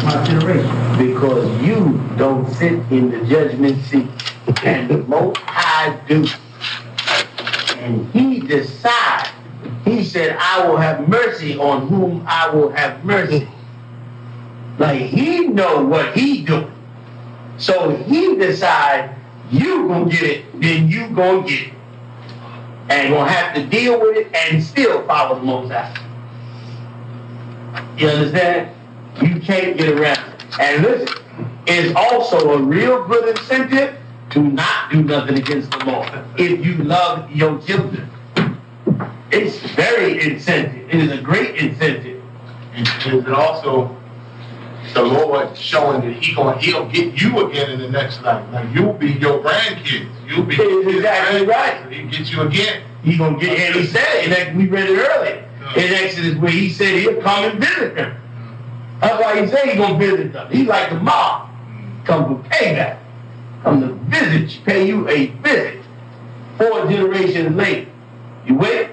my generation. Because you don't sit in the judgment seat, and the Most High do. And he decides. He said, I will have mercy on whom I will have mercy. Like he know what he doing. So he decide you gonna get it, then you gonna get it. And gonna have to deal with it and still follow the Most High. You understand? You can't get around it. And listen, it's also a real good incentive to not do nothing against the law if you love your children. It's very incentive. It is a great incentive. And also the Lord showing that he'll get you again in the next life. Like you'll be your grandkids. You'll be exactly right. So he'll get you again. He's gonna get, and he said it, and we read it earlier in Exodus where he said he'll come and visit them. That's why he said he's gonna visit them. He's like the mob. Come to pay that. Come to visit you, pay you a visit. 4 generations later. You wait?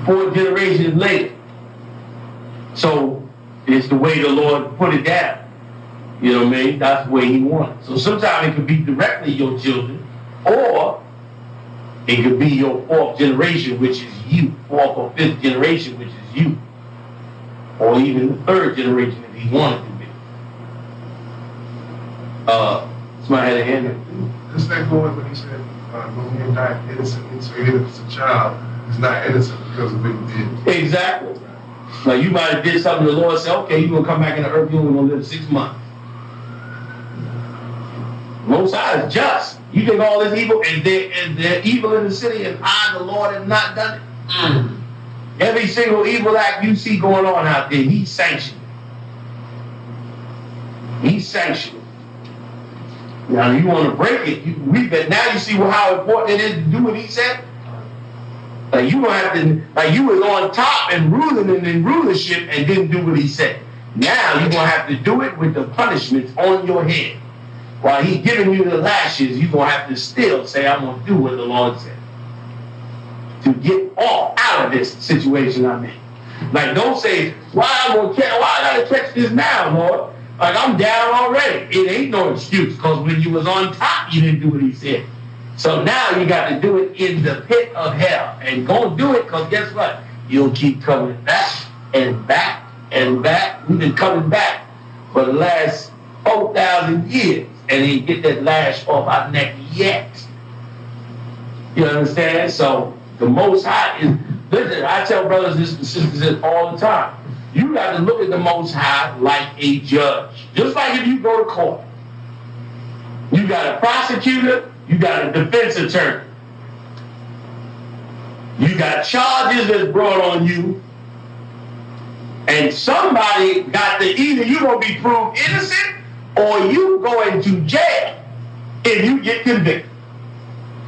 4 generations later. So it's the way the Lord put it down. You know what I mean? That's the way he wants. So sometimes it could be directly your children, or it could be your 4th generation, which is you. 4th or 5th generation, which is you. Or even the 3rd generation if he wanted to be. Somebody had a hand up. This thing going when he said, when he died innocent, so even if it's a child, he's not innocent because of what he did. Exactly. Like you might have did something the Lord said, okay, you're going to come back in the earth, you're only going to live 6 months. Most High is just. You think all this evil, and they're evil in the city, and I, the Lord, have not done it? Every single evil act you see going on out there, he's sanctioned. He's sanctioned. Now you want to break it, now you see how important it is to do what he said? Like you don't have to, like you was on top and ruling and in rulership and didn't do what he said. Now you're going to have to do it with the punishments on your head. While he's giving you the lashes, you're going to have to still say, I'm going to do what the Lord said. To get off out of this situation I'm in. Like don't say, why I got to catch this now, Lord? Like I'm down already. It ain't no excuse, because when you was on top, you didn't do what he said. So now you got to do it in the pit of hell. And go do it, because guess what? You'll keep coming back and back and back. We've been coming back for the last 4,000 years. And he get that lash off our neck yet. You understand? So the Most High is, listen, I tell brothers and sisters this all the time. You got to look at the Most High like a judge. Just like if you go to court. You got a prosecutor, you got a defense attorney. You got charges that's brought on you. And somebody got to, either you're going to be proved innocent or you going to jail if you get convicted.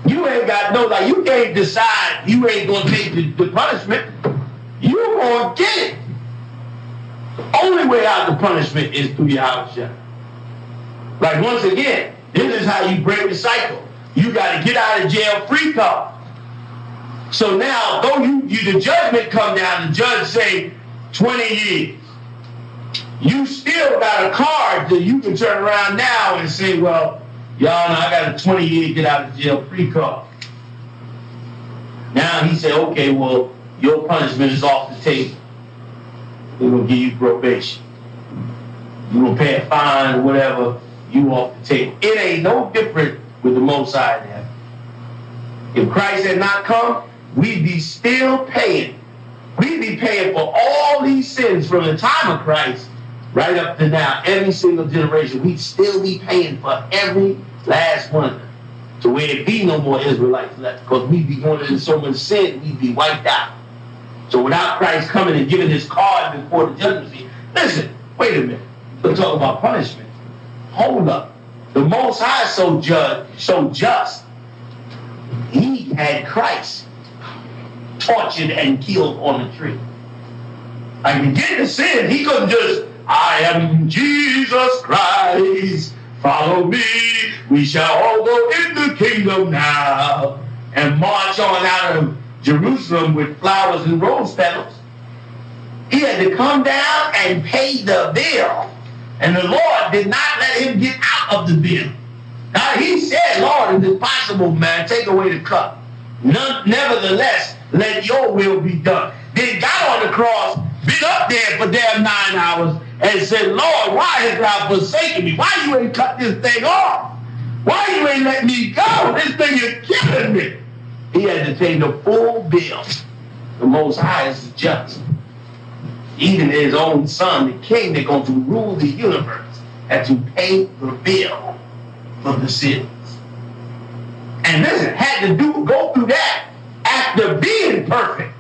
You ain't got no, like you can't decide you ain't going to take the punishment. You're going to get it. The only way out of the punishment is through your house shut. Like once again, this is how you break the cycle. You got to get out of jail free card. So now, though the judgment come down, the judge say 20 years. You still got a card that you can turn around now and say, well, y'all know I got a 20-year get out of jail free card. Now he said, okay, well, your punishment is off the table. We're going to give you probation. You're going to pay a fine or whatever, you off the table. It ain't no different with the Most High in heaven. If Christ had not come, we'd be still paying. We'd be paying for all these sins from the time of Christ right up to now. Every single generation, we'd still be paying for every last one. So where there be no more Israelites left, because we'd be going into so much sin, we'd be wiped out. So without Christ coming and giving his card before the judgment seat, listen, wait a minute. We're talking about punishment. Hold up. The Most High so just, he had Christ tortured and killed on the tree. Like to get to sin, he couldn't just, I am Jesus Christ, follow me, we shall all go in the kingdom now, and march on out of Jerusalem with flowers and rose petals. He had to come down and pay the bill. And the Lord did not let him get out of the bill. Now he said, Lord, if it's possible, man, take away the cup. Nevertheless, let your will be done. Then he got on the cross, been up there for damn 9 hours, and said, Lord, why has thou forsaken me? Why you ain't cut this thing off? Why you ain't let me go? This thing is killing me. He had to pay the full bill. The Most High is just. Even his own son, the king, that's going to rule the universe, had to pay the bill for the sins. And listen, had to go through that after being perfect.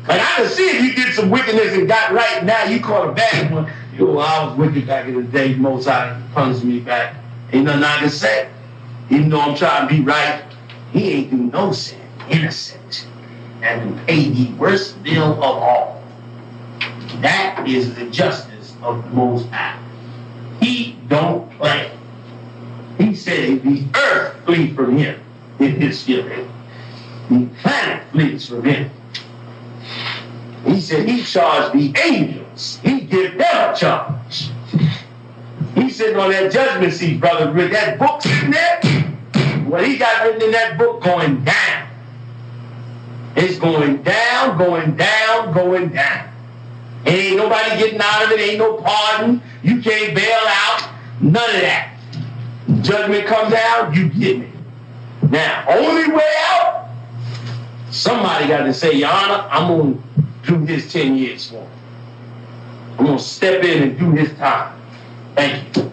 And I can see if you did some wickedness and got right now, you caught a bad one. I was wicked back in the day, Most High punished me back. Ain't nothing I can say. Even though I'm trying to be right, he ain't do no sin, innocent, and to pay the worst bill of all. That is the justice of the Most High. He don't play. He said if the earth flee from him, it is still him. The planet flees from him. He said he charged the angels. He give them a charge. He's sitting on that judgment seat, brother, with that book sitting there. What he got written in that book going down. It's going down, going down, going down. Ain't nobody getting out of it. Ain't no pardon. You can't bail out. None of that. Judgment comes down, you get me. Now, only way out, somebody got to say, Your Honor, I'm going to do his 10 years for him. I'm going to step in and do his time. Thank you.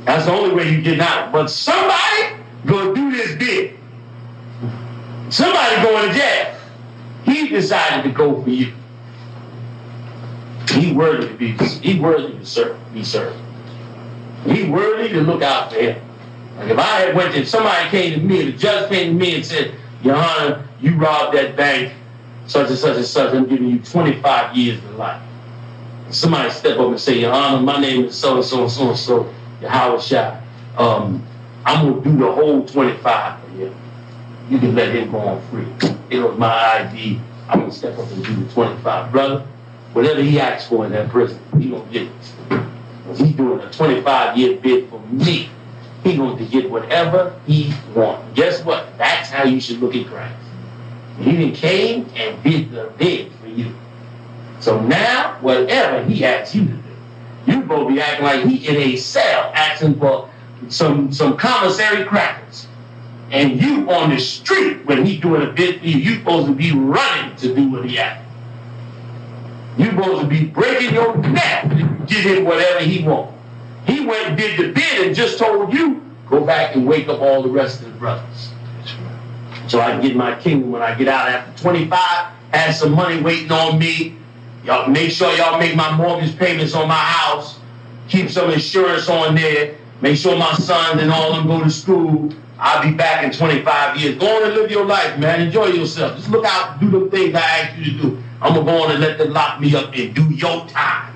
That's the only way you get out. But somebody going to do this bid. Somebody going to jail. He decided to go for you. He worthy to be served. He worthy to look out for him. Like if I had went and somebody came to me, the judge came to me and said, Your Honor, you robbed that bank, such and such and such, I'm giving you 25 years to life. And somebody step up and say, Your Honor, my name is so and so and so and so, Howard Shah. I'm gonna do the whole 25 for him. You can let him go on free. It was my ID. I'm gonna step up and do the 25, brother. Whatever he asks for in that prison, he gonna get it. He's doing a 25-year bid for me. He's going to get whatever he wants. Guess what? That's how you should look at Christ. He done came and did the bid for you. So now, whatever he asks you to do, you're supposed to be acting like he in a cell asking for some commissary crackers. And you on the street when he doing a bid for you, you're supposed to be running to do what he asks. You're supposed to be breaking your neck to get him whatever he wants. He went and did the bid and just told you, go back and wake up all the rest of the brothers. So I can get my kingdom when I get out after 25, have some money waiting on me. Y'all make sure y'all make my mortgage payments on my house. Keep some insurance on there. Make sure my sons and all of them go to school. I'll be back in 25 years. Go on and live your life, man. Enjoy yourself. Just look out, do the things I asked you to do. I'm going to go on and let them lock me up and do your time.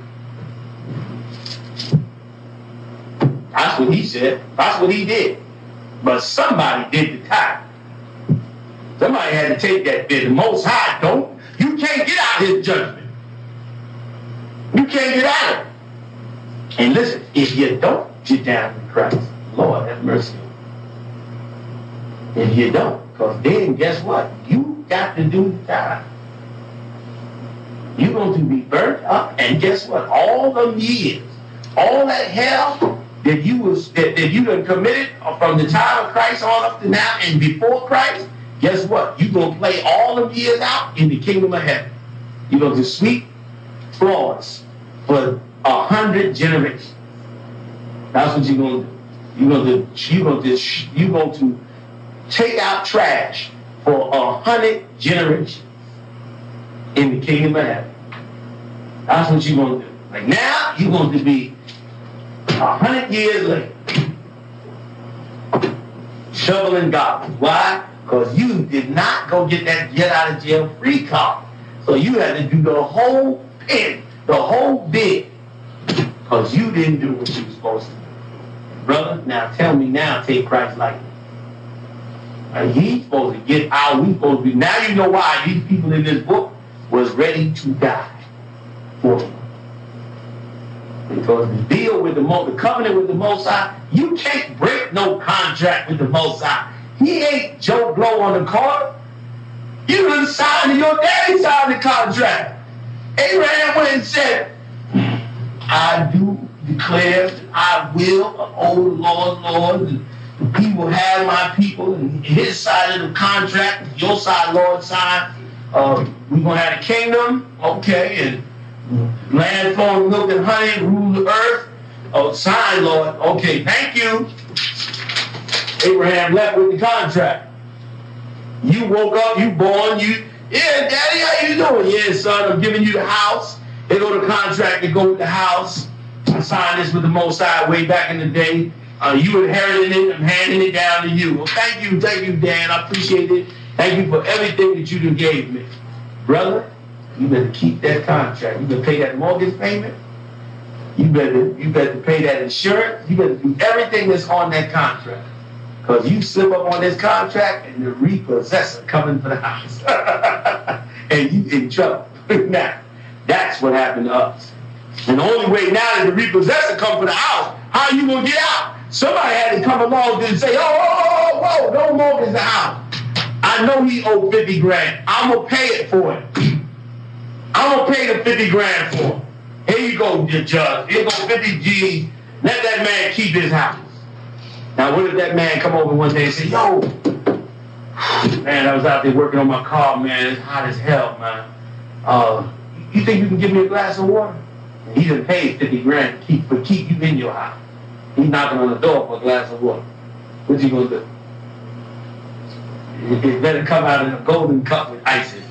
That's what he said. That's what he did. But somebody did the time. Somebody had to take that bid. The Most High don't. You can't get out of his judgment. You can't get out of it. And listen, if you don't get down with Christ, Lord have mercy. If you don't, because then guess what? You got to do the time. You're going to be burnt up, and guess what? All them years, all that hell that you done committed from the time of Christ on up to now and before Christ, guess what? You're going to play all them years out in the kingdom of heaven. You're going to sweep floors for 100 generations. That's what you're going to do. You're going to take out trash for 100 generations in the kingdom of heaven. That's what you're going to do. Like now, you're going to be 100 years later shoveling garbage. Why? Because you did not go get that get out of jail free card. So you had to do the whole pen, the whole bid, because you didn't do what you were supposed to do. Brother, now tell me now, take Christ lightly. He's supposed to get out. We supposed to be. Now you know why these people in this book was ready to die. for you. Because the deal with the covenant with the Most High, you can't break no contract with the Most High. He ain't Joe Blow on the corner. You done signed, your daddy signed the contract. Abraham went and said, I do declare that I will, oh Lord, the people have my people, and his side of the contract, your side, Lord, side. We're going to have a kingdom, okay, and land flowing with milk and honey, rule the earth. Oh, sign, Lord. Okay, thank you. Abraham left with the contract. You woke up, you born, yeah, Daddy, how you doing? Yeah, son, I'm giving you the house. They go to contract, they go with the house. I signed this with the Most High way back in the day. You inherited it, I'm handing it down to you. Well, thank you, Dad. I appreciate it. Thank you for everything that you done gave me. Brother, you better keep that contract. You better pay that mortgage payment. You better pay that insurance. You better do everything that's on that contract. Because you slip up on this contract and the repossessor coming for the house. And you in trouble. Now, that's what happened to us. And the only way now that the repossessor come for the house, how are you going to get out? Somebody had to come along and say, whoa, don't mortgage the house. I know he owed 50 grand. I'm going to pay it for it. I'm going to pay the 50 grand for it. Here you go, judge. Here go 50 G's. Let that man keep his house. Now, what if that man come over one day and say, yo, man, I was out there working on my car, man. It's hot as hell, man. You think you can give me a glass of water? And he done paid 50 grand to keep you in your house. He's knocking on the door for a glass of water. What's he going to do? It better come out in a golden cup with ices.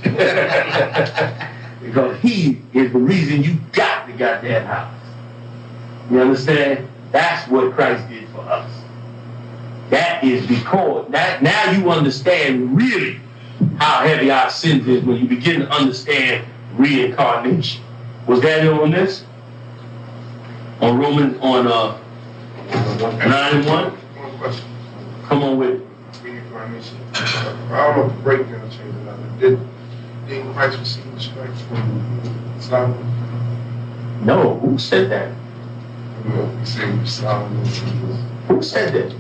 Because he is the reason you got the goddamn house. You understand? That's what Christ did for us. That is because, now you understand really how heavy our sins is when you begin to understand reincarnation. Was that on this? On Romans, on 9:1? One question. Come on with it. Reincarnation. I don't know if the breakdown changed or not. Didn't Christ receive the stripes from Solomon? No, who said that? We say Solomon. Who said that?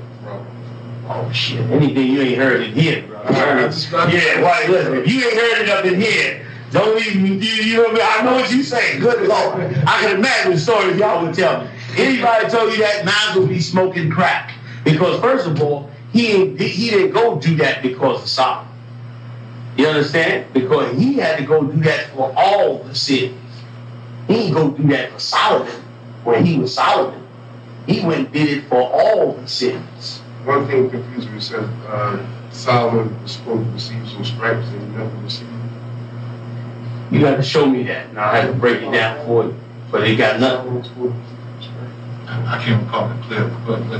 Oh shit! Anything you ain't heard in here, bro. Yeah, why? Listen, if you ain't heard it up in here, don't even. You know what I mean? I know what you say. Good Lord, I can imagine the stories y'all would tell me. Anybody told you that, might as well be smoking crack. Because first of all, he didn't go do that because of Solomon. You understand? Because he had to go do that for all the sins. He didn't go do that for Solomon when he was Solomon. He went and did it for all the sins. One thing confused me said Solomon was supposed to receive some stripes and he never received. You got to show me that, and I'll have to break it down for you. But they got nothing. I can't recall it clear, but it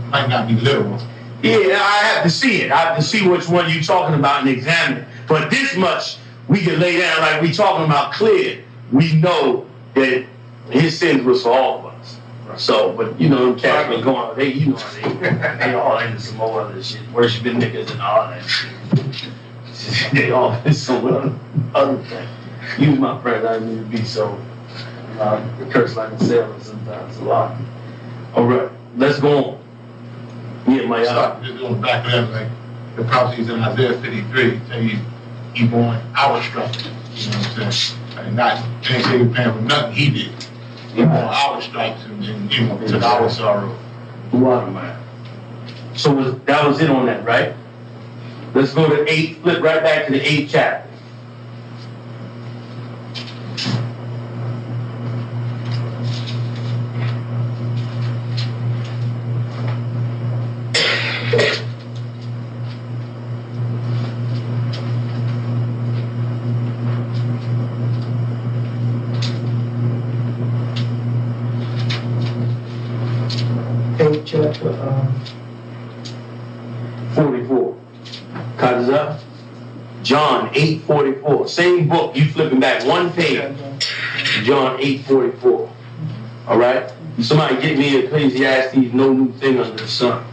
might not be literal. Yeah, I have to see it. I have to see which one you're talking about and examine it. But this much we can lay down like we talking about clear. We know that his sins was for all of us. So, but you know, them cats been going, they all into some more other shit, worshiping niggas and all that shit. They all into some other thing. Use my friend, I mean to be so curse like a sailor sometimes a lot. All right, let's go on. Yeah, my Stop just on the back of that, like the prophecies in Isaiah 53 tell you he born our stripes. You know what I'm saying? Like not can't say you're paying for nothing he did. He born our stripes and you know, took our sorrow. So that was it on that, right? Let's go to 8, flip right back to the 8th chapter. Chapter 44. Cut it up. John 8:44. Same book. You flipping back one page. John 8:44. All right. Somebody get me Ecclesiastes, no new thing under the sun.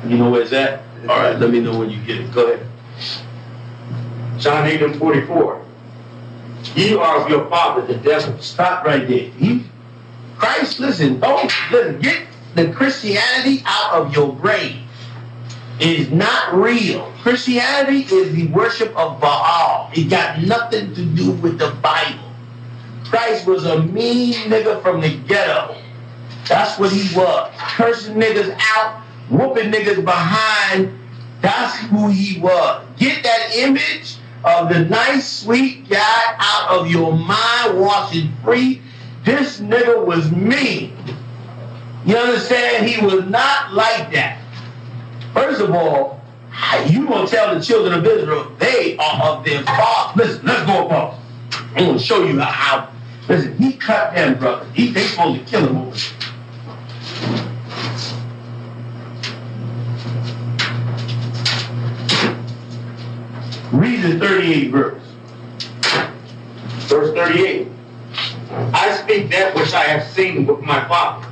You know where's that? All right. Let me know when you get it. Go ahead. John 8:44. Ye are of your father, the devil. Stop right there. Christ, listen, get the Christianity out of your brain. It is not real. Christianity is the worship of Baal. It got nothing to do with the Bible. Christ was a mean nigga from the ghetto. That's what he was. Cursing niggas out, whooping niggas behind. That's who he was. Get that image of the nice, sweet guy out of your mind, wash it free. This nigga was mean. You understand? He was not like that. First of all, you gonna tell the children of Israel they are of their father. Listen, let's go above. I'm gonna show you how. Listen, he cut them, brother. They supposed to kill him over there. Read the 38th verse. Verse 38. I speak that which I have seen with my father,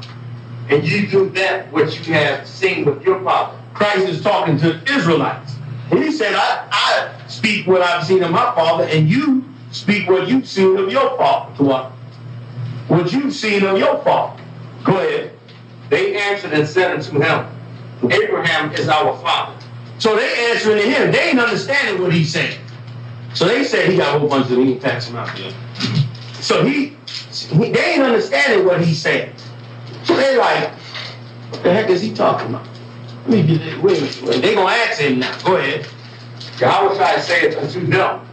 and you do that which you have seen with your father. Christ is talking to Israelites. And he said, I speak what I've seen of my father, and you speak what you've seen of your father. To what you've seen of your father. Go ahead. They answered and said unto him, Abraham is our father. So they answering to him. They ain't understanding what he's saying. So they said he got a whole bunch of them. He tax him out there. So they ain't understanding what he's saying. So they like, what the heck is he talking about? Wait a minute. They gonna ask him now. Go ahead. Yahweh saith unto them,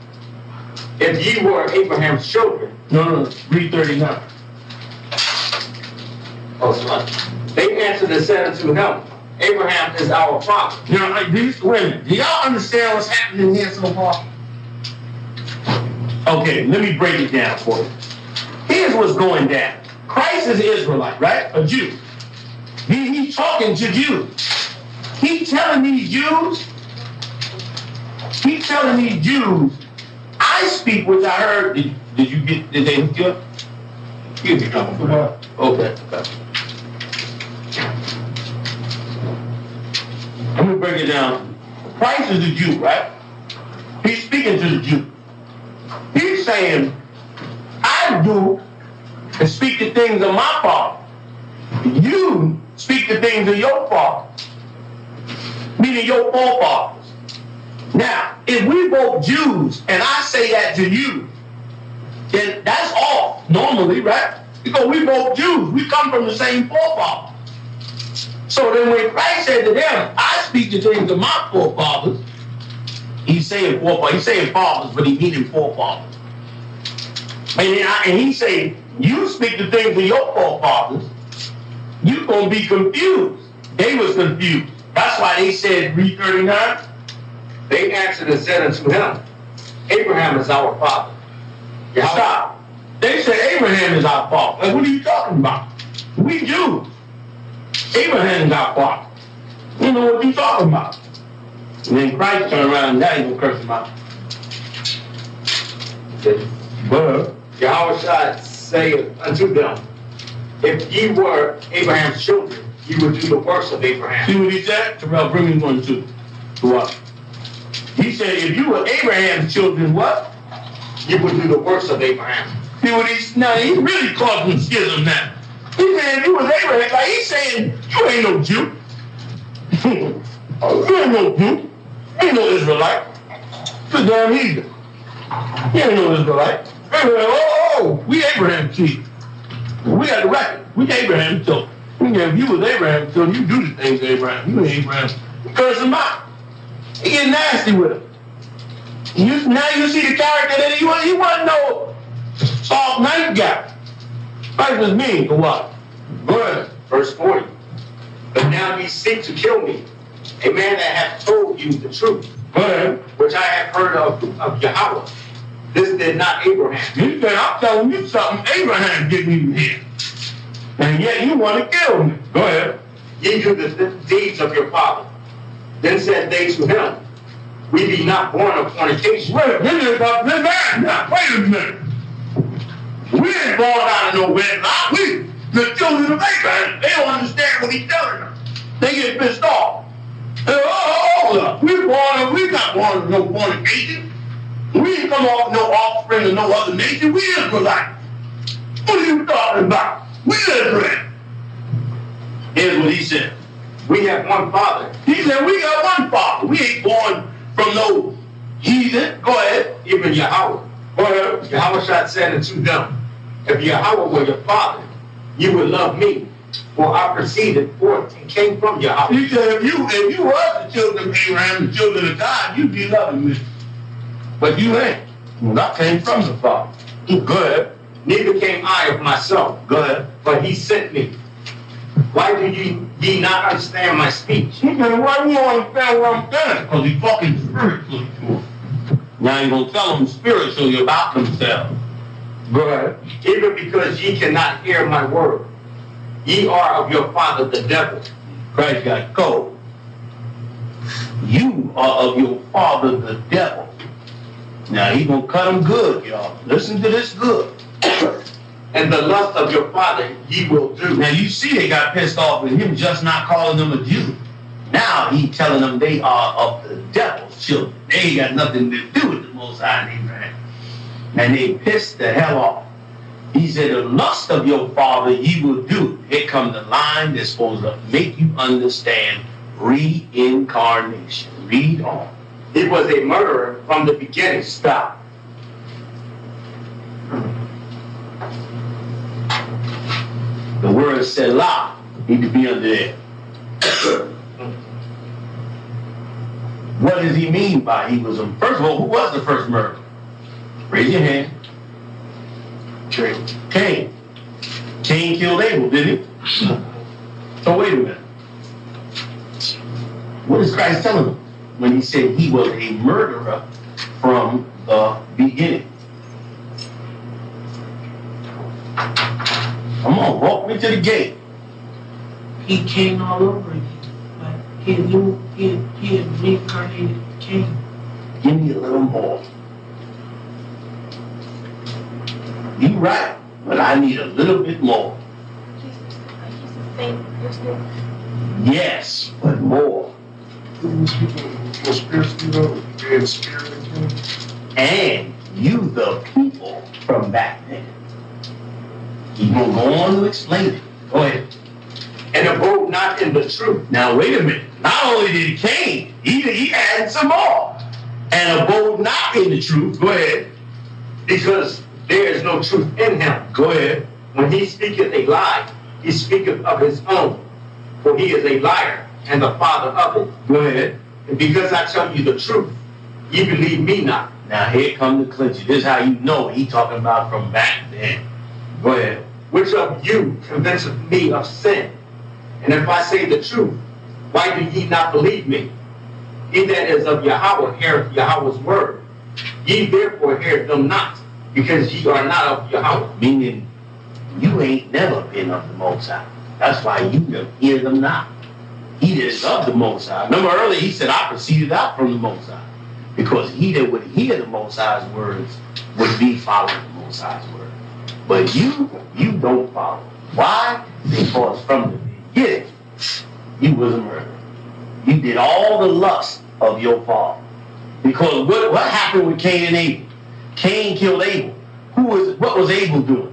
if ye were Abraham's children. No. Read 39. Oh, sorry. They answered and said unto him, Abraham is our father. Now, wait a minute. Do y'all understand what's happening here so far? Okay, let me break it down for you. Here's what's going down. Christ is an Israelite, right? A Jew. He's talking to Jews. He's telling these Jews, I speak which I heard. Did they hook you up? You can come on. Okay. Let me break it down. Christ is a Jew, right? He's speaking to the Jew. He's saying, I do and speak the things of my father. You speak the things of your father, meaning your forefathers. Now, if we both Jews and I say that to you, then that's off normally, right? Because we both Jews. We come from the same forefathers. So then when Christ said to them, I speak the things of my forefathers, he's saying forefathers. He's saying fathers, but he meaning forefathers. And he said, you speak the things of your forefathers, you're going to be confused. They was confused. That's why they said, read 39. They answered and said unto him, Abraham is our father. Stop. They said Abraham is our father. Like, what are you talking about? We Jews. Abraham is our father. You know what you talking about. And then Christ turned around and now he's going to curse him out. But Yahweh saith unto them, if ye were Abraham's children, ye would do the works of Abraham. See what he said? Terrell, bring me one too. What? He said, if you were Abraham's children, what? You would do the works of Abraham. See what now he really causing schism now. He said, if you was Abraham, like he's saying, you ain't no Jew. You ain't no Jew. You ain't no Israelite. You're damn heathen. You ain't no Israelite. Oh, we Abraham's children. We got the record. We Abraham's children. If you was Abraham's children, you do the things of Abraham. You ain't Abraham. You curse him out. He get nasty with him. Now you see the character that he wasn't no soft, nice guy. Christ was mean for what? Go ahead. Verse 40. But now ye seek to kill me, a man that hath told you the truth. Go ahead. Which I have heard of Yahweh. This did not Abraham. You said, I'm telling you something Abraham didn't even hear. And yet you want to kill me. Go ahead. Ye do the deeds of your father. Then said they to him, we be not born of fornication. Wait a minute. We ain't born out of no wedlock. We the children of Abraham. They don't understand what he's telling them. They get pissed off. Hold up. We not born of no fornication. We ain't come off no offspring of no other nation. We Israelites. What are you talking about? We Israel. Here's what he said. We have one Father. He said, we got one Father. We ain't born from no heathen. Go ahead. Even Yahweh. Go ahead. Yahweh said unto them, if Yahweh were your father, you would love me, for I proceeded forth and came from Yahweh. He said, if you were the children of Abraham, the children of God, you'd be loving me. But you ain't. Well, I came from the Father. Go ahead. Neither came I of myself, Go ahead. but he sent me. Why do ye not understand my speech? He said, why you don't understand what I'm saying? Because he fucking spiritually to him. Now you gonna tell them spiritually about themselves. Go ahead. Even because ye cannot hear my word. Ye are of your father the devil. Christ got cold. You are of your father the devil. Now he gonna cut them good, y'all. Listen to this good. And the lust of your father ye will do. Now you see they got pissed off with him just not calling them a Jew. Now he telling them they are of the devil's children. They ain't got nothing to do with the Most High and Abraham. And they pissed the hell off. He said, the lust of your father ye will do. Here come the line that's supposed to make you understand reincarnation. Read on. He was a murderer from the beginning. Stop. The word Selah need to be under there. What does he mean by he was a... First of all, who was the first murderer? Raise your hand. Cain. Cain killed Abel, didn't he? So wait a minute. What is Christ telling them when he said he was a murderer from the beginning? Come on, walk me to the gate. He came all over again. Like he had reincarnated Cain. Give me a little more. You right, but I need a little bit more. He's the same person. Yes, but more. More spiritually, though, being spirit again. And you the people from back then. He gonna go on to explain it. Go ahead. And abode not in the truth. Now wait a minute. Not only did he Cain, he added some more. And abode not in the truth. Go ahead. Because there is no truth in him. Go ahead. When he speaketh a lie, he speaketh of his own. For he is a liar and the father of it. Go ahead. And because I tell you the truth, ye believe me not. Now here come the clincher. This is how you know he talking about from back then. Go ahead. Which of you convinceth me of sin? And if I say the truth, why do ye not believe me? He that is of Yahweh heareth Yahweh's word. Ye therefore hear them not, because ye are not of Yahweh. Meaning, you ain't never been of the Most High. That's why you hear them not. He that is of the Most High. Remember earlier he said, I proceeded out from the Most High. Because he that would hear the Most High's words would be following the Most High's word. But you don't follow. Why? Because from the beginning, you was a murderer. You did all the lust of your father. Because what happened with Cain and Abel? Cain killed Abel. What was Abel doing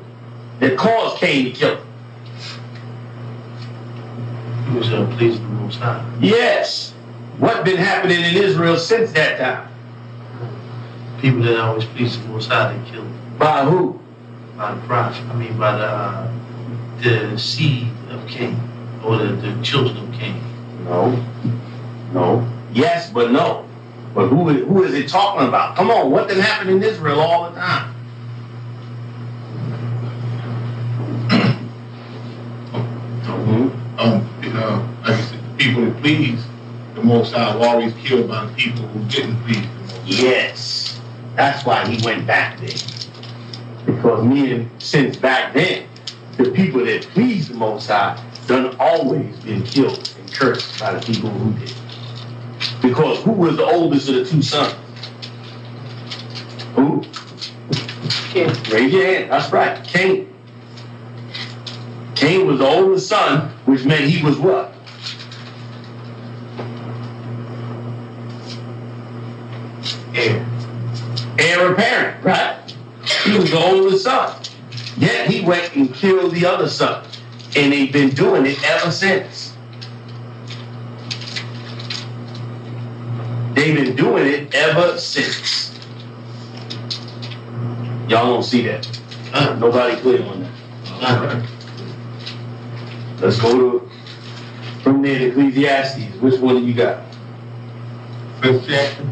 that caused Cain to kill him? He was pleasing the Most High. Yes. What been happening in Israel since that time? People that always please the Most High, they kill him. By who? By the prophet. By the seed of Cain, or the children of Cain. No. Yes, but no. But who is it talking about? Come on, what been happening in Israel all the time? Like I said, the people that please the Most High were always killed by the people who didn't please the Most High. Yes. That's why he went back there. Because since back then, the people that pleased the Most High done always been killed and cursed by the people who did. Because who was the oldest of the two sons? Who? Cain. Raise your hand. That's right. Cain. Cain was the oldest son, which meant he was what? Heir. heir apparent, right? He was the oldest son. Yet he went and killed the other son. And they've been doing it ever since. They've been doing it ever since. Y'all don't see that. Nobody clear on that. Let's go to, from there to Ecclesiastes. Which one do you got? Fifth chapter.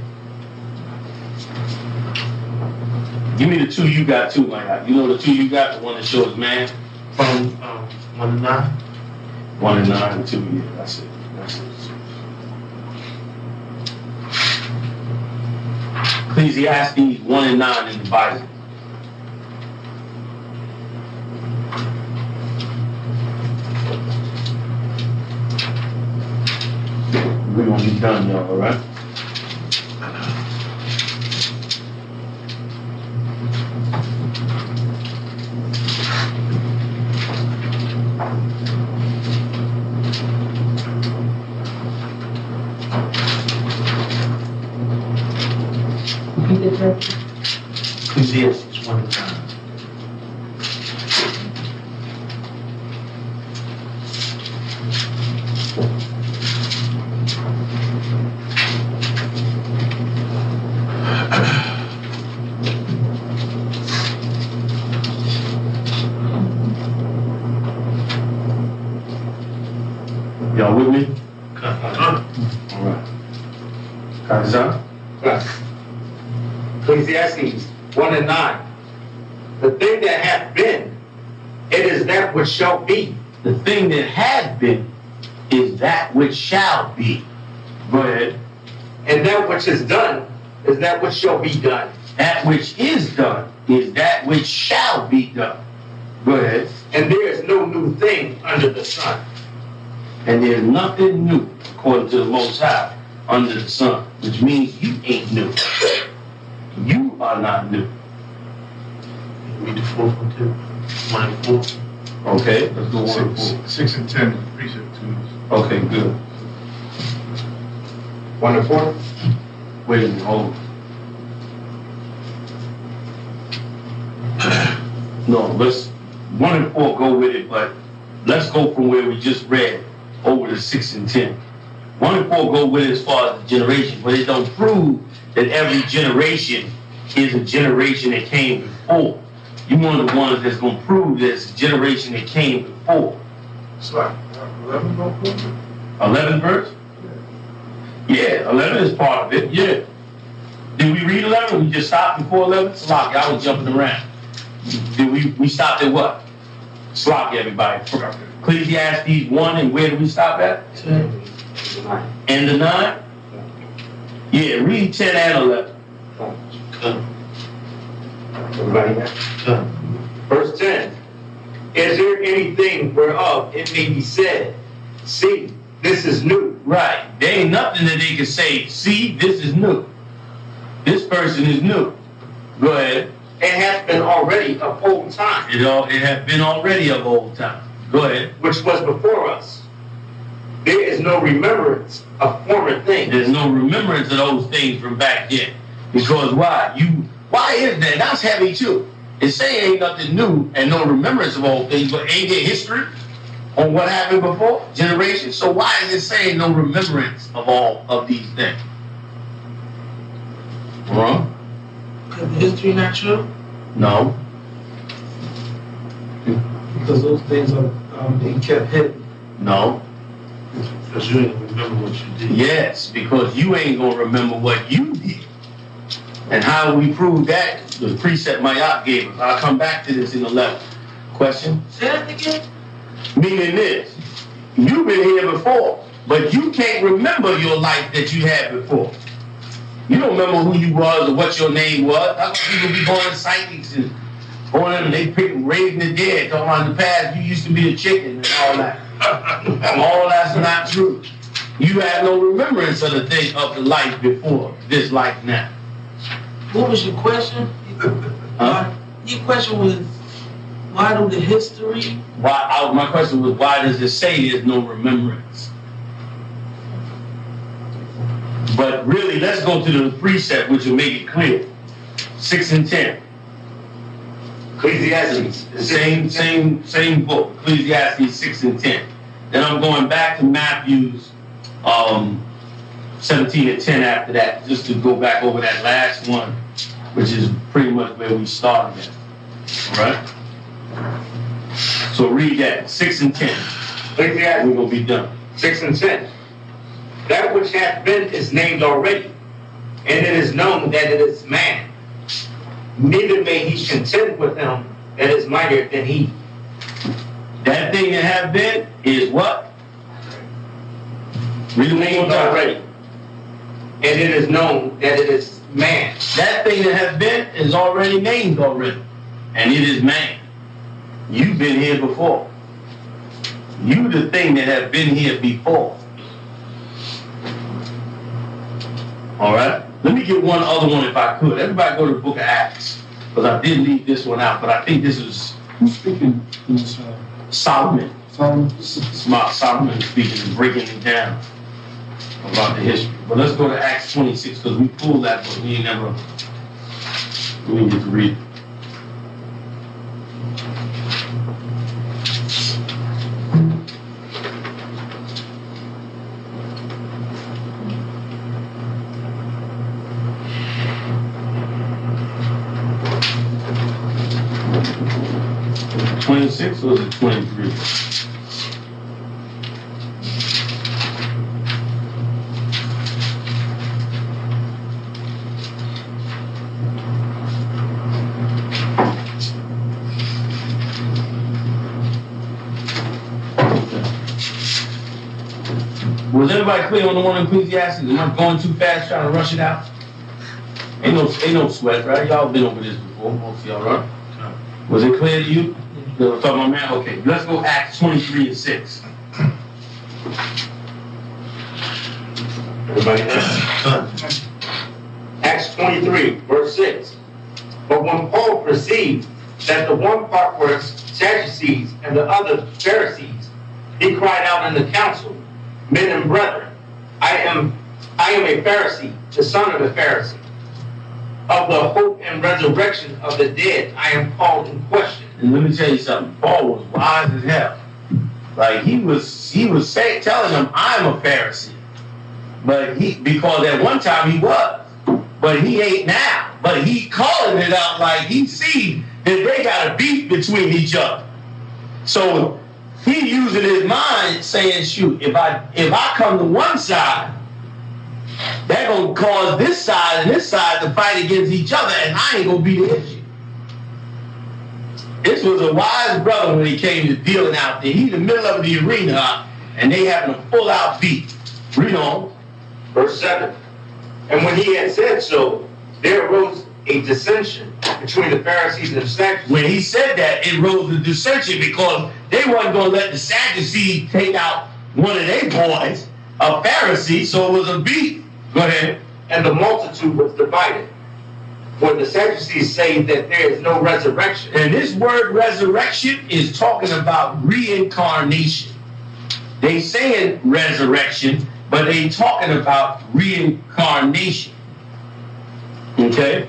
Give me the two you got too, Mike. You know the two you got, the one that shows man? From 1 to 9. 1 and 9 and 2, yeah, that's it. That's it. Ecclesiastes 1 and 9 in the Bible. We're gonna be done, y'all, all right? Ecclesiastes 1 to 9. Y'all with me? Come. All right. Kaiser? Ecclesiastes 1 and 9. The thing that hath been, it is that which shall be. The thing that has been is that which shall be. Go ahead. And that which is done is that which shall be done. That which is done is that which shall be done. Go ahead. And there is no new thing under the sun. And there's nothing new, according to the Most High, under the sun, which means you ain't new. You are not new. Read the fourth one too. 1 and 4. Okay, let's go 1 and 4. 6 and 10 is the precept twos. Okay, good. 1 and 4. Wait a minute, hold on. No, let's 1 and 4 go with it, but let's go from where we just read over to 6 and 10. 1 and 4 go with it as far as the generation, but it don't prove that every generation is a generation that came before. You one of the ones that's gonna prove that it's a generation that came before. It's like 11 no point. 11 verse? Yeah, 11 is part of it, yeah. Did we read 11? We just stopped before 11? Slock, y'all was jumping around. Did we stopped at what? Slock, everybody. Ecclesiastes 1, and where did we stop at? 10. And the 9? Yeah, read 10 and 11. Come. Everybody got? Come. Verse 10. Is there anything whereof it may be said, see, this is new? Right. There ain't nothing that they can say, see, this is new. This person is new. Go ahead. It hath been already of old time, It had been already of old time. Go ahead. which was before us. There is no remembrance of former things. There's no remembrance of those things from back then. Because why? Why is that? That's heavy too. It's saying ain't nothing new and no remembrance of old things, but ain't there history on what happened before? Generations. So why is it saying no remembrance of all of these things? Wrong? Because the history not true? No. Because those things are being kept hidden. No. Because you ain't remember what you did. Yes, because you ain't gonna remember what you did. And how we prove that? The precept Mayat gave us. I'll come back to this in 11. Question? Say that again? Meaning this, you've been here before, but you can't remember your life that you had before. You don't remember who you was or what your name was. That's why people be going to psychics and going in and they raising the dead, talking about in the past you used to be a chicken and all that. All that's not true. You have no remembrance of the thing of the life before this life now. What was your question? Huh? Your question was, why do the history? My question was, why does it say there's no remembrance? But really, let's go to the precept, which will make it clear. 6 and 10. Ecclesiastes. Same book, Ecclesiastes 6 and 10. Then I'm going back to Matthew's 17 and 10 after that, just to go back over that last one, which is pretty much where we started at. All right? So read that, 6 and 10. Ecclesiastes. We're going to be done. 6 and 10. That which hath been is named already, and it is known that it is man. Neither may he contend with him that is mightier than he. That thing that have been is what? Read it one more Named time. already, and it is known that it is man. That thing that has been is already named already, and it is man. You've been here before. You the thing that have been here before. All right? Let me get one other one if I could. Everybody go to the book of Acts, because I did leave this one out, but I think this is Who's speaking in this? Solomon. Solomon? Solomon speaking and breaking it down about the history. But let's go to Acts 26, because we pulled that book. We didn't get to read it. $26 or is it 23? Was everybody clear on the one in Ecclesiastes? Am I going too fast trying to rush it out? Ain't no sweat, right? Y'all been over this before, most of y'all, right? Was it clear to you? You know, talking about man? Okay, let's go Acts 23 and 6. Everybody there? Acts 23, verse 6. But when Paul perceived that the one part were Sadducees and the other Pharisees, he cried out in the council, Men and brethren, I am a Pharisee, the son of a Pharisee. Of the hope and resurrection of the dead, I am called in question. And let me tell you something. Paul was wise as hell. Like he was telling them, I'm a Pharisee. But because at one time he was, but he ain't now. But he calling it out like he see that they got a beef between each other. So he using his mind saying, shoot, if I come to one side, they're gonna cause this side and this side to fight against each other, and I ain't gonna be the issue. This was a wise brother when he came to dealing out there. He's in the middle of the arena, and they having a full-out beat. Read on. Verse 7. And when he had said so, there arose a dissension between the Pharisees and the Sadducees. When he said that, it rose a dissension because they wasn't going to let the Sadducees take out one of their boys, a Pharisee, so it was a beef. Go ahead. And the multitude was divided. For the Sadducees say that there is no resurrection. And this word resurrection is talking about reincarnation. They saying resurrection, but they talking about reincarnation. Okay?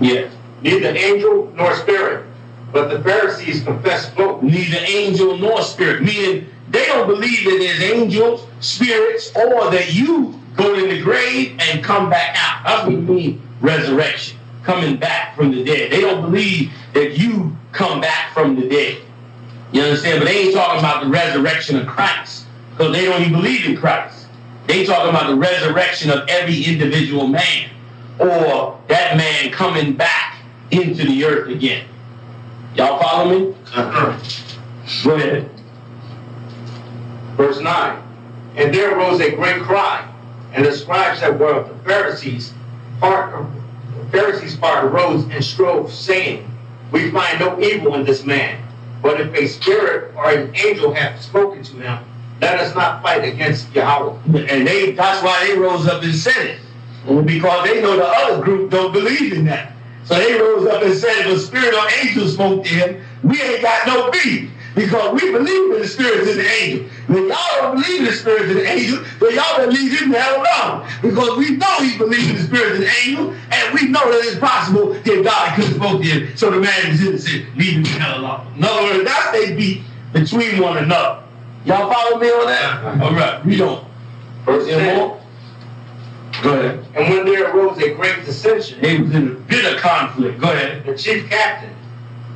Yeah. Neither angel nor spirit, but the Pharisees confess both. Neither angel nor spirit, meaning they don't believe that there's angels, spirits, or that you go in the grave and come back out. That's what we mean resurrection, coming back from the dead. They don't believe that you come back from the dead. You understand? But they ain't talking about the resurrection of Christ, because they don't even believe in Christ. They talking about the resurrection of every individual man, or that man coming back into the earth again. Y'all follow me? Go ahead. Verse 9. And there arose a great cry, and the scribes that were of the Pharisees part arose and strove, saying, We find no evil in this man, but if a spirit or an angel hath spoken to him, let us not fight against Yahweh. And that's why they rose up and said it, because they know the other group don't believe in that. So they rose up and said, if a spirit or angel spoke to him, we ain't got no beef. because we believe in the spirits and the angels. When y'all don't believe in the spirits and the angels, then y'all better leave him the hell alone. Because we know he believes in the spirits and the angels, and we know that it's possible that God could have spoke to him, so the man is innocent, leave him the hell alone. In other words, that's they beat between one another. Y'all follow me on that? All right, we don't. Verse 10. More? Go ahead. And when there arose a great dissension, They was in a bitter conflict. Go ahead. the chief captain,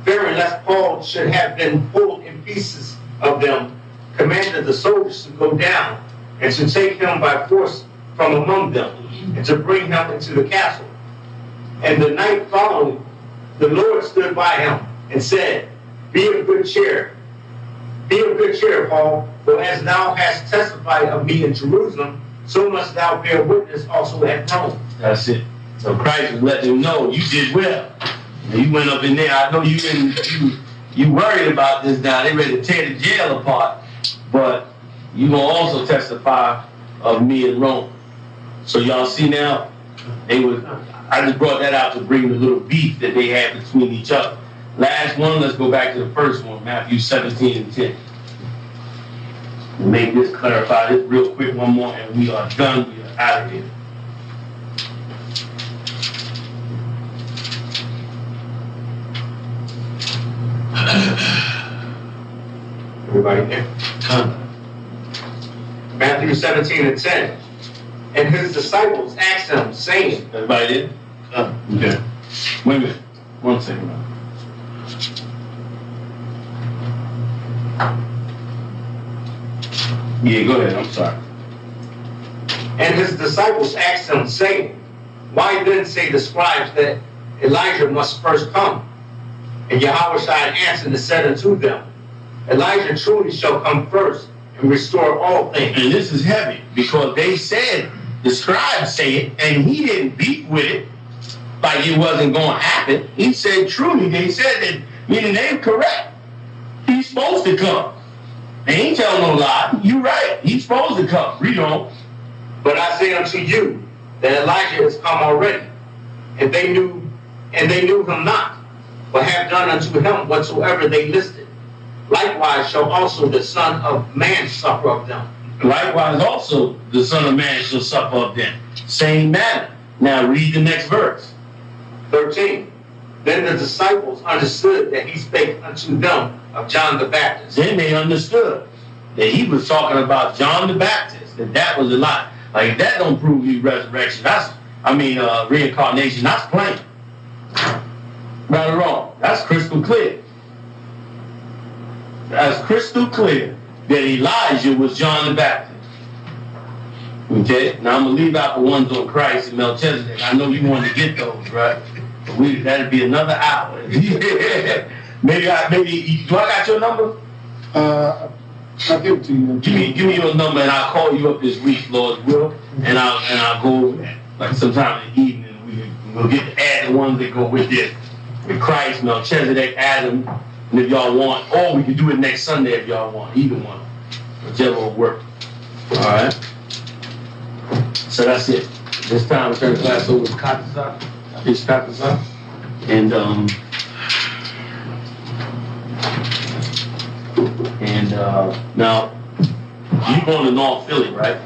fearing lest Paul should have been pulled in pieces of them, commanded the soldiers to go down and to take him by force from among them and to bring him into the castle. And the night following, the Lord stood by him and said, Be of good cheer, Paul, for as thou hast testified of me in Jerusalem, so must thou bear witness also at Rome. That's it. So Christ was letting him know you did well. And you went up in there. I know you worried about this now. They ready to tear the jail apart, but you gonna also testify of me in Rome. So y'all see now, I just brought that out to bring the little beef that they had between each other. Last one, let's go back to the first one, Matthew 17 and 10. We'll make this clarify this real quick, one more, and we are done. We are out of here. Everybody there? Matthew 17 and 10. And his disciples asked him, saying, Everybody there? Okay. Wait a minute. 1 second. Yeah, go ahead. I'm sorry. And his disciples asked him, saying, Why then say the scribes that Elijah must first come? And Yahushua answered and said unto them, Elijah truly shall come first and restore all things. And this is heavy because they said, the scribes say it, and he didn't beat with it like it wasn't going to happen. He said, truly, they said that, meaning they're correct. He's supposed to come. They ain't telling no lie. You right. He's supposed to come. Read on. But I say unto you that Elijah is come already, and they knew him not, but have done unto him whatsoever they listed. Likewise shall also the Son of Man suffer of them. Likewise also the Son of Man shall suffer of them. Same manner. Now read the next verse. 13. Then the disciples understood that he spake unto them of John the Baptist. Then they understood that he was talking about John the Baptist, that was a lie. Like, that don't prove you resurrection. Reincarnation. That's plain. Right or wrong. That's crystal clear. That's crystal clear that Elijah was John the Baptist. Okay? Now I'm going to leave out the ones on Christ and Melchizedek. I know you want to get those, right? But that'd be another hour. Maybe, do I got your number? I'll give it to you. Give me your number and I'll call you up this week, Lord's will, and I'll go over that. Like sometime in the evening, we'll get to add the ones that go with this. With Christ, Melchizedek, Adam, and if y'all want, or we can do it next Sunday if y'all want, either one. Whichever will work. Alright? So that's it. This time I turn the class over to Katazak. It's Katazak. And now you going to North Philly, right?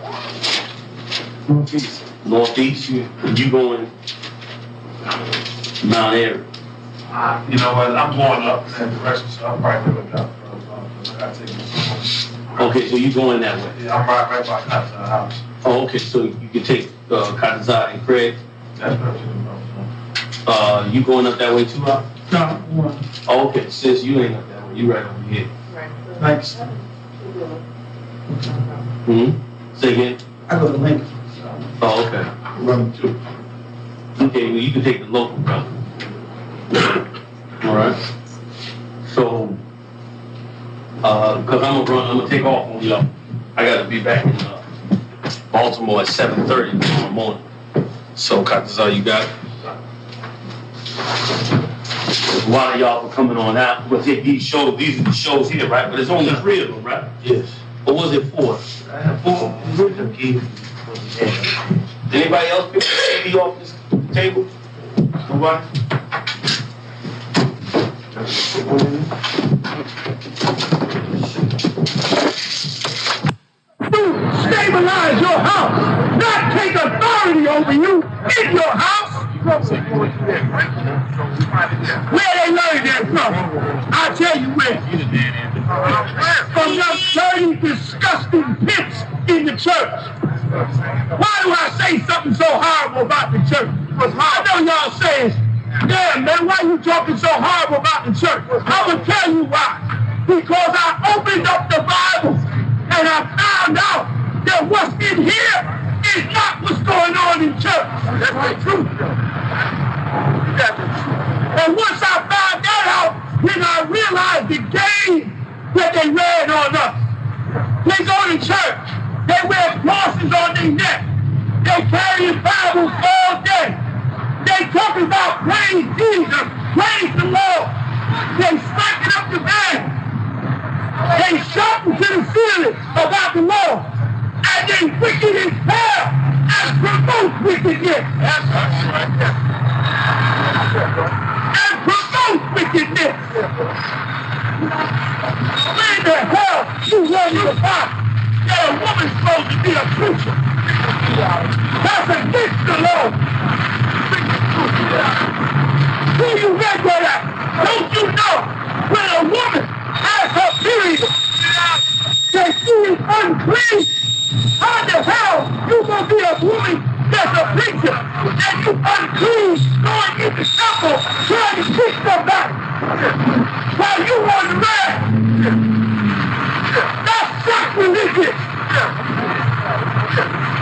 Northeast. Northeast, you going Mount Airy. You know what? I'm going up in the direction, so I'm probably going up. I gotta take this. Okay, so you going that way. Yeah, I'm right by Cotton's house. Oh, okay, so you can take Katazak and Craig. That's perfect. You going up that way too, Rob? No, one. Oh, okay, sis, you ain't up that way. You right over here. Thanks. Say again? I go to Lincoln. Oh, okay. Run too. Okay, well, you can take the local brother. All right. So, because I'm gonna take off on y'all. I got to be back in Baltimore at 7:30 tomorrow morning. So, Katazar, you got it. A lot of y'all for coming on out. We'll take these shows. These are the shows here, right? But there's only 3 of them, right? Yes. Or was it 4? I have 4. Anybody else pick the TV off this table? Nobody? stabilize your house, not take authority over you in your house. Where they learn that from? I'll tell you where. From them dirty, disgusting pits in the church. Why do I say something so horrible about the church? I know y'all saying, yeah, man, why you talking so horrible about the church? I will tell you why. Because I opened up the Bible and I found out that what's in here is not what's going on in church. That's the truth. And once I found that out, then I realized the game that they ran on us. They go to church. They wear crosses on their neck. They carry Bibles all day. They talking about praise Jesus, praise the Lord. They smacking up the band. They shouting to the ceiling about the Lord. And they wicked as hell and promote wickedness. And promote wickedness. Where the hell you want to find that a woman's supposed to be a preacher? That's against the law. Who you read that at? Don't you know when a woman has her period that she is unclean? How the hell you gonna be a woman that's a preacher and you unclean going in the temple trying to teach somebody while you on the rag? That's sacrilegious.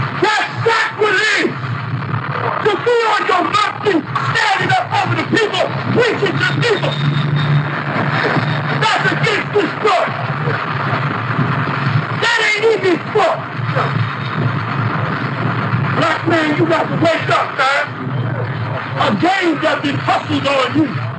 That's sacrilege. To be on your mountain standing up over the people, preaching to people. That's against this book. That ain't even book. Black man, you got to wake up, man. A game that been hustled on you.